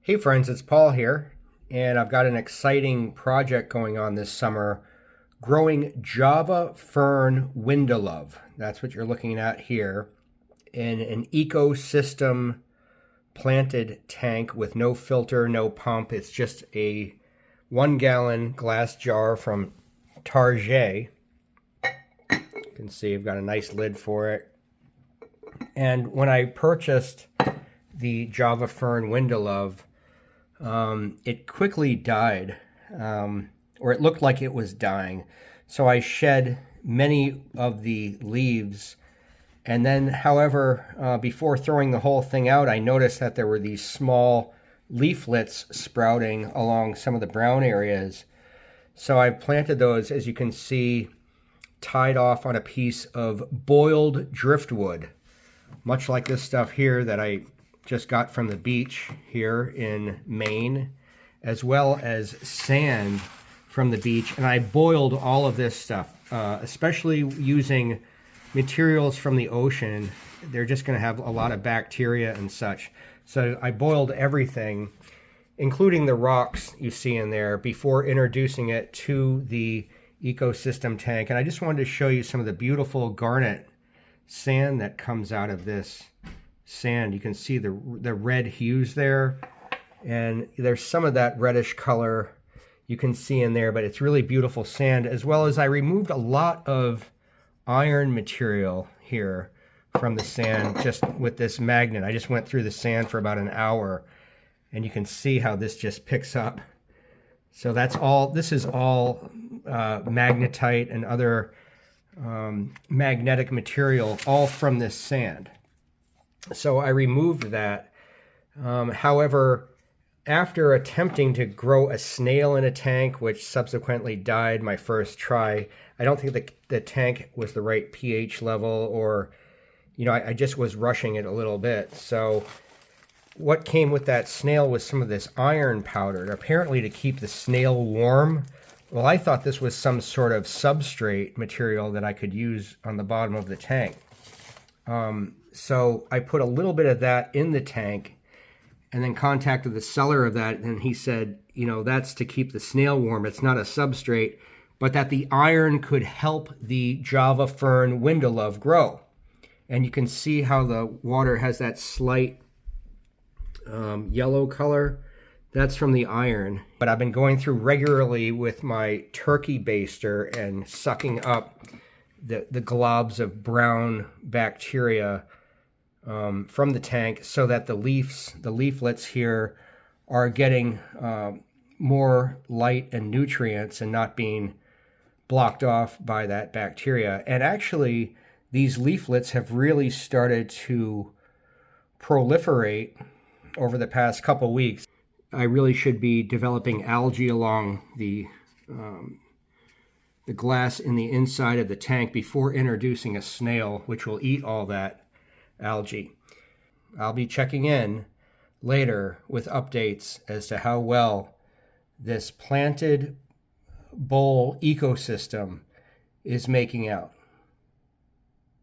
Hey friends, it's Paul here, and I've got an exciting project going on this summer, growing Java fern Windelov. That's what you're looking at here, in an ecosystem planted tank with no filter, no pump. It's just a 1-gallon glass jar from Target. You can see I've got a nice lid for it. And when I purchased the Java fern Windelov, it quickly died, or it looked like it was dying. So I shed many of the leaves. And then, however, before throwing the whole thing out, I noticed that there were these small leaflets sprouting along some of the brown areas. So I planted those, as you can see, tied off on a piece of boiled driftwood, much like this stuff here that I just got from the beach here in Maine, as well as sand from the beach. And I boiled all of this stuff, especially using materials from the ocean. They're just going to have a lot of bacteria and such. So I boiled everything, including the rocks you see in there, before introducing it to the ecosystem tank. And I just wanted to show you some of the beautiful garnet sand that comes out of this sand. You can see the red hues there, and there's some of that reddish color you can see in there, but it's really beautiful sand. As well as I removed a lot of iron material here from the sand just with this magnet. I just went through the sand for about an hour, and you can see how this just picks up. So that's all, this is all magnetite and other magnetic material, all from this sand. So I removed that. However, after attempting to grow a snail in a tank, which subsequently died my first try, I don't think the tank was the right pH level, or, you know, I just was rushing it a little bit. So what came with that snail was some of this iron powder, apparently to keep the snail warm. Well, I thought this was some sort of substrate material that I could use on the bottom of the tank. So I put a little bit of that in the tank and then contacted the seller of that, and he said, you know, that's to keep the snail warm. It's not a substrate, but that the iron could help the Java fern Windelov grow. And you can see how the water has that slight yellow color. That's from the iron. But I've been going through regularly with my turkey baster and sucking up the globs of brown bacteria from the tank, so that the leaflets here are getting more light and nutrients and not being blocked off by that bacteria. And actually, these leaflets have really started to proliferate over the past couple weeks. I really should be developing algae along the glass in the inside of the tank before introducing a snail, which will eat all that algae. I'll be checking in later with updates as to how well this planted bowl ecosystem is making out.